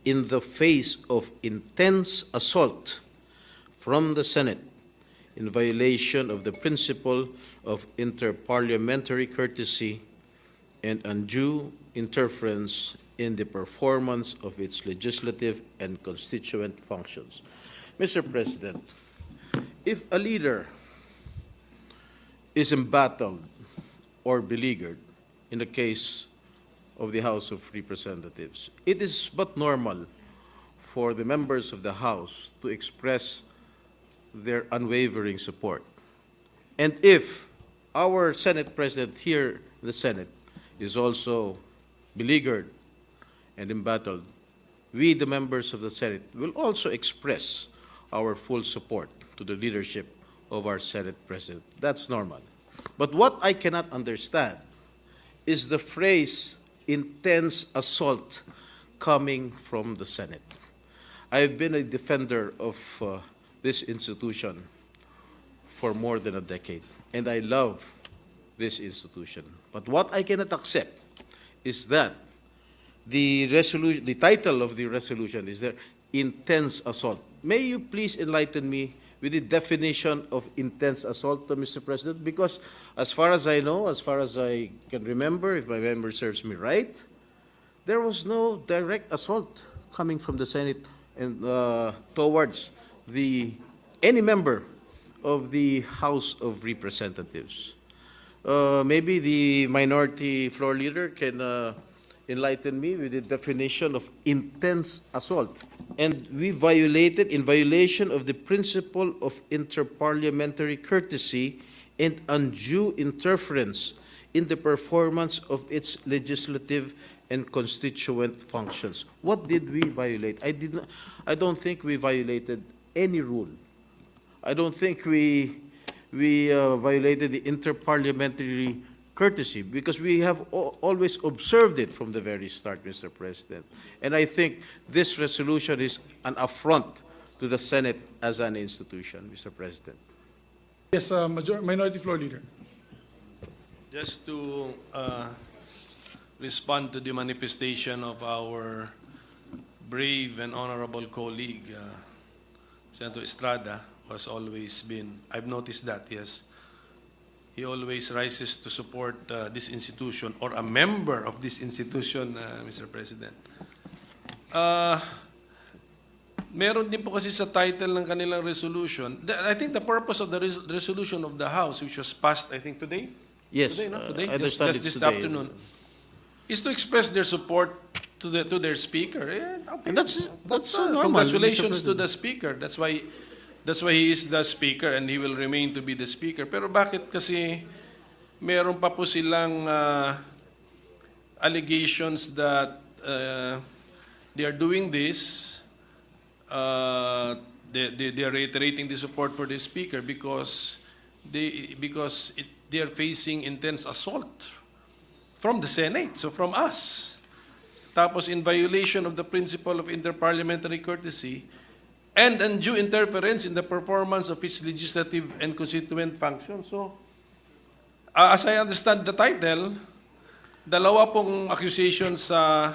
in the face of intense assault from the Senate in violation of the principle of interparliamentary courtesy and undue interference in the performance of its legislative and constituent functions. Mr. President, if a leader is embattled or beleaguered in the case of the House of Representatives, it is but normal for the members of the House to express their unwavering support. And if our Senate President here in the Senate is also beleaguered and embattled, we, the members of the Senate, will also express our full support to the leadership of our Senate President. That's normal. But what I cannot understand is the phrase intense assault coming from the Senate. I've been a defender of this institution for more than a decade, and I love this institution. But what I cannot accept is that the title of the resolution is there, intense assault. May you please enlighten me with the definition of intense assault, Mr. President? Because as far as I know, as far as I can remember, if my memory serves me right, there was no direct assault coming from the Senate and towards any member of the House of Representatives. Maybe the minority floor leader can enlighten me with the definition of intense assault. And we violated, in violation of the principle of interparliamentary courtesy and undue interference in the performance of its legislative and constituent functions. What did we violate? I don't think we violated any rule. I don't think we violated the interparliamentary courtesy, because we have always observed it from the very start, Mr. President. And I think this resolution is an affront to the Senate as an institution, Mr. President. Yes, Minority Floor Leader. Just to respond to the manifestation of our brave and honorable colleague, Senator Estrada, who has always been, I've noticed that, yes, he always rises to support this institution or a member of this institution, Mr. President. Meron din po kasi sa title ng kanilang resolution. I think the purpose of the resolution of the House, which was passed, I think today? Yes, today, no? Today? I understand just it's this today. afternoon, is to express their support to their speaker. Okay. And that's normal, Congratulations Mr. to the speaker. That's why he is the speaker and he will remain to be the speaker. Pero bakit kasi meron pa po silang allegations that they are doing this, they are reiterating the support for the speaker because they are facing intense assault from the Senate, so from us. Tapos in violation of the principle of interparliamentary courtesy and undue interference in the performance of its legislative and constituent function. So, as I understand the title, dalawa pong accusations sa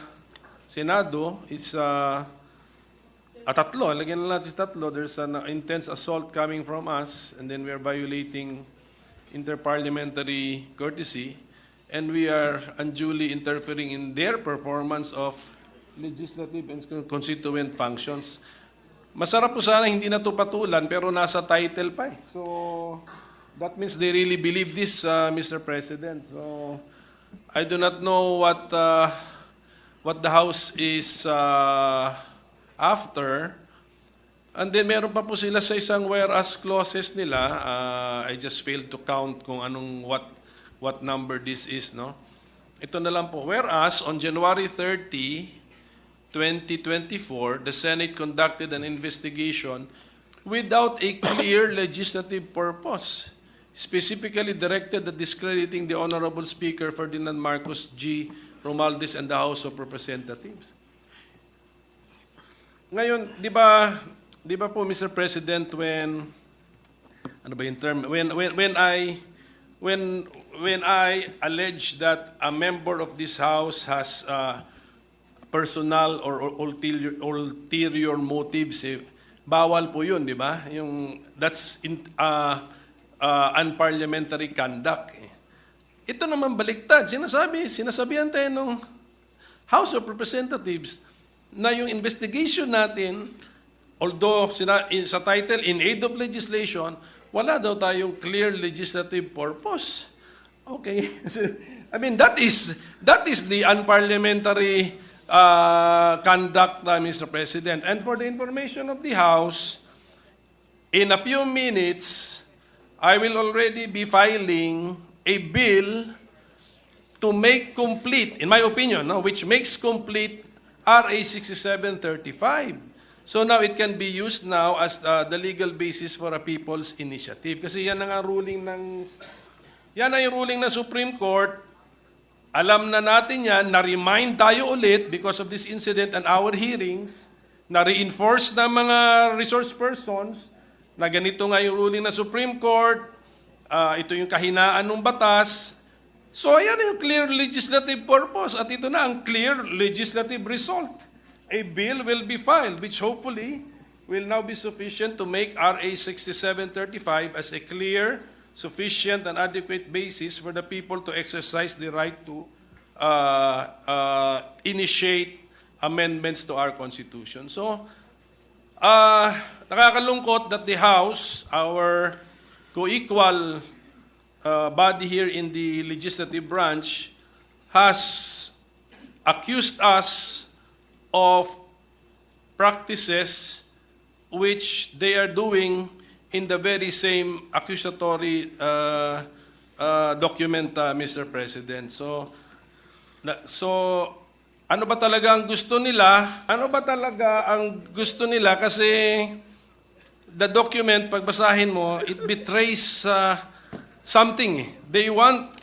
Senado is tatlo. Lagyan na natin tatlo. There's an intense assault coming from us, and then we are violating interparliamentary courtesy, and we are unduly interfering in their performance of legislative and constituent functions. Masarap po sana hindi na ito patulan, pero nasa title pa eh. So, that means they really believe this, Mr. President. So, I do not know what the House is after. And then meron pa po sila sa isang whereas clauses nila. I just failed to count kung what number this is, no? Ito na lang po. Whereas on January 30, 2024, the Senate conducted an investigation without a clear legislative purpose, specifically directed at discrediting the Honorable Speaker Ferdinand Marcos G. Romualdez and the House of Representatives. Ngayon, di ba po, Mr. President, when I allege that a member of this House has personal or ulterior motives, bawal po yun, di ba? That's unparliamentary conduct. Ito naman baliktad. Sinasabihan tayo ng House of Representatives na yung investigation natin, although sa title, in aid of legislation, wala daw tayong clear legislative purpose. Okay. I mean, that is the unparliamentary conduct, Mr. President. And for the information of the House, in a few minutes, I will already be filing a bill to make complete, in my opinion, which makes complete RA 6735. So now it can be used now as the legal basis for a people's initiative. Kasi yan ang ruling yan ay ruling ng Supreme Court. Alam na natin yan, na-remind tayo ulit because of this incident and our hearings, na-reinforce na mga resource persons na ganito nga yung ruling ng Supreme Court, ito yung kahinaan ng batas. So ayan yung clear legislative purpose at ito na ang clear legislative result. A bill will be filed which hopefully will now be sufficient to make RA 6735 as a clear, sufficient, and adequate basis for the people to exercise the right to initiate amendments to our Constitution. So, nakakalungkot that the House, our co-equal body here in the legislative branch, has accused us of practices which they are doing in the very same accusatory document, Mr. President. So ano ba talaga ang gusto nila? Ano ba talaga ang gusto nila? Kasi the document, pagbasahin mo, it betrays something. They want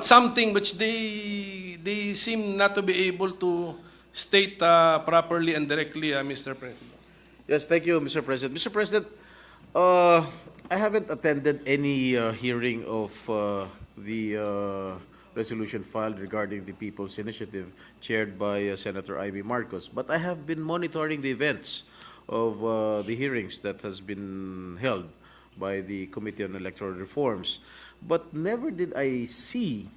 something which they seem not to be able to state properly and directly, Mr. President. Yes, thank you, Mr. President. Mr. President, I haven't attended any hearing of the resolution filed regarding the People's Initiative chaired by Senator Amy Marcos, but I have been monitoring the events of the hearings that has been held by the Committee on Electoral Reforms, but never did I see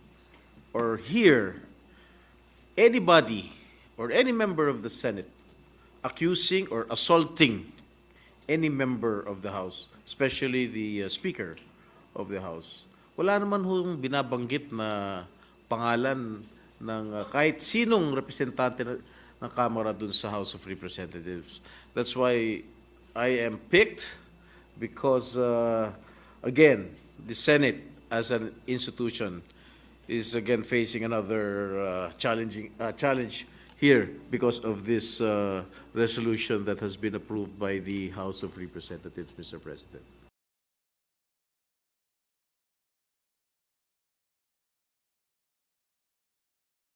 or hear anybody or any member of the Senate accusing or assaulting any member of the House, especially the Speaker of the House. Wala naman hong binabanggit na pangalan ng kahit sinong representante ng Kamara dun sa House of Representatives. That's why I am picked because, again, the Senate as an institution is again facing another challenge here because of this resolution that has been approved by the House of Representatives, Mr. President.